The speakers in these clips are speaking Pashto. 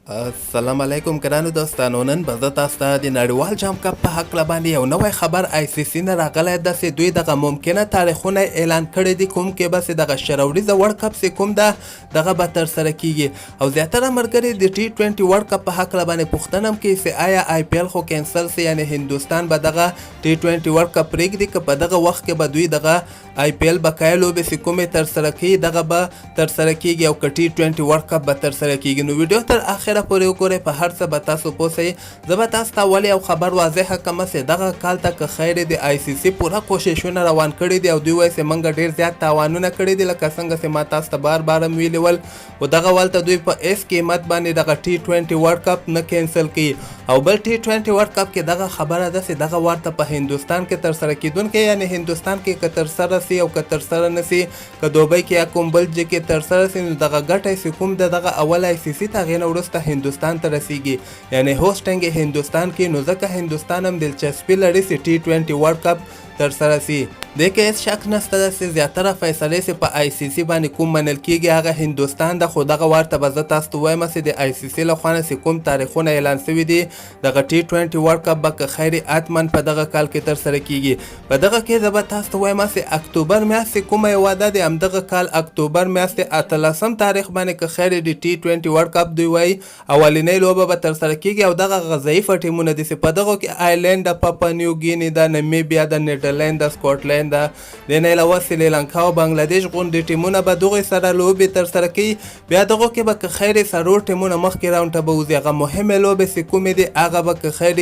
السلام علیکم ګرانو دوستانو. نن به زه تاسو ته د نړیوال جام کپ په هکله باندې یو نوی خبر آی سی سی نه راغلی ده چې دوی دغه ممکنه تاریخونه اعلان کړي دي، کوم کې به دغه شروریزه ورلډ کپ چې کوم ده دغه به ترسره کیږي. او زیاتره ملګري د ټي 20 ورلډ کپ په هکله باندې پوښتنه هم کوي چې آیا آی پی ایل خو کینسل سي، یعنی هندوستان به دغه ټي 20 ورلډ کپ پرېږدي که په دغه وخت کې به دوی دغه آی پی ایل بقایه لوبې چې کومې ترسره کوي دغه به ترسره کیږي او که ټي 20 ورلډ کپ به ترسره کیږي. نو ویډیو تر اخره پورې وګورئ، په هر څه به تاسو پوه سئ. زه به تاسو ته ولې یو خبر واضحه کړم چې دغه کال ته که خیر د آی سی سی پوره کوششونه روان کړي دي او دوی وایي چې موږ ډېر زیات تاوانونه کړي دي، لکه څنګه چې ما تاسو ته بار بار هم ویلي ول. خو دغه ولته دوی په ایس قیمت باندې دغه ټي 20 ورلډ کپ نه کینسل کوي. او بل ټي 20 ورلډ کپ کې دغه خبره ده چې دغه ورته په هندوستان کې ترسره کیدونکی، یعنی هندوستان کې که ترسره سي او که ترسره نه سي، که دوبۍ کې یا کوم بل ځای کې ترسره سي، نو دغه ګټه چې کوم د دغه اول آی سی سی ته هغې نه وروسته هندوستان ته رسیږي، یعنی هوسټنګ یې هندوستان کې. نو ځکه هندوستان هم دلچسپي لري چې ټي 20 ورلډ کپ ترسره سي. دې کې هېڅ شک نشته ده چې زیاتره فیصلې چې په آی سی سی باندې کوم منل کیږي هغه هندوستان ده. خو دغه ورته به زه تاسو ته وایم چې د آی سی سی لخوا نه چې کوم تاریخونه اعلان شوي دي دغه ټي 20 ورلډ کپ به که خیر حتماً په دغه کال کې ترسره کیږي. په دغه کې زه به تاسو ته وایم چې اکتوبر میاشت چې کومه یوه ده د همدغه کال اکتوبر میاشت 18 تاریخ باندې که خیر د ټي 20 ورلډ کپ دوی وایي اولنۍ لوبه به ترسره کیږي. او دغه ضعیفه ټیمونه دي چې په دغو کې آیلینډ ده، پاپا نیو ګیني ده، نمیبیا ده، نیدرلینډ ده، سکاټلینډ ده، د نه علاوه سریلانکا او بنګلادیش غوندې ټیمونه به دغوی سره لوبې ترسره کوي. بیا دغو کې به که خیر څلور ټیمونه مخکې راونډ ته به وځي. هغه مهمې لوبې چې کومې دي هغه به که خیر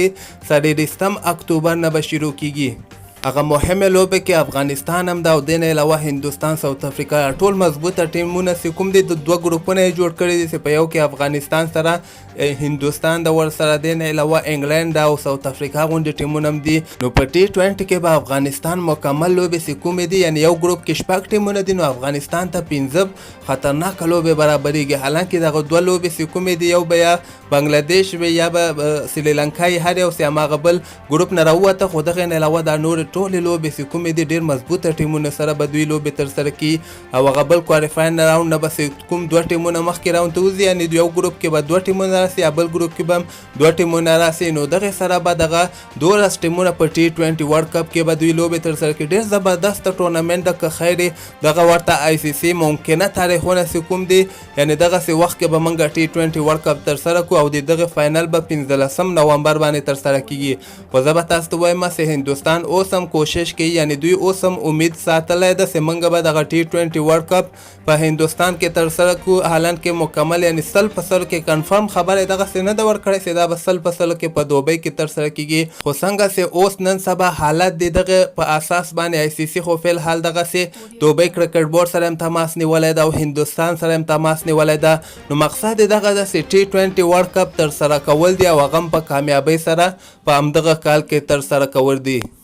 24 اکتوبر نه به شروع کیږي. هغه مهمه لوبه کې افغانستان هم ده او د نه علاوه هندوستان، ساوت افریقا، ټول مضبوطه ټیمونه چې کوم دي د دوه ګروپونه یې جوړ کړي دي چې په یو کې افغانستان سره هندوستان د ورسره د نه علاوه انګلند او ساوت افریقا غونډې ټیمونه هم دي. نو په ټي 20 کې به افغانستان مکمل لوبې چې کومې دي، یعنی یو ګروپ کې شپږ ټیمونه دي، نو افغانستان ته 15 خطرناکه لوبې برابرېږي. حالانکه دغه دوه لوبې چې کومې دي یو به یا بنګلادیش وي یا به سریلانکا یې هر یو چې هماغه بل ګروپ نه راووته. خو دغې نه علاوه دا نور ټولې لوبې چې کومې دي ډېر مضبوطه ټیمونه سره به دوی لوبې ترسره کړي. او هغه بل کوالیفاین راوند نه به کوم دوه ټیمونه مخکې راوند ته وځي، یعنې یو ګروپ کې به دوه ټیمونه راسي یا بل ګروپ کې به هم دوه ټیمونه راسي. نو دغې سره به دغه 12 ټیمونه په ټي 20 ورلډ کپ کې به دوی لوبې ترسره کړي. ډېر زبردست ټورنمنټ ده که خیر دغه ورته آی سی سی ممکنه تاریخونه چې کوم دي، یعنې دغسې وخت کې به موږ ټي 20 ورلډ کپ ترسره کړو او د دغې فاینل به 15 نومبر باندې ترسره کیږي. خو زه به تاسو ته وایم چې هندوستان اوس هم کوشش کوي، یعنی دوی اوس هم امید ساتلی ده چې موږ به دغه ټي 20 ورلډ کپ په هندوستان کې ترسره کړو. حالان کې مکمل یعنی 100% کې کنفرم خبره دغسې نه ده ورکړې چې دا به 100% کې په دوبۍ کې ترسره کیږي. خو څنګه چې اوس نن سبا حالت دی دغه په اساس باندې آی سی سی خو فی الحال دغسې دوبۍ کرکټ بورډ سره هم تماس نیولی ده او هندوستان سره هم تماس نیولی ده. نو مقصد یې دغه ده چې ټي 20 ورلډ کپ ترسره کول دي او هغه هم په کامیابۍ سره په همدغه کال کې ترسره کول دي.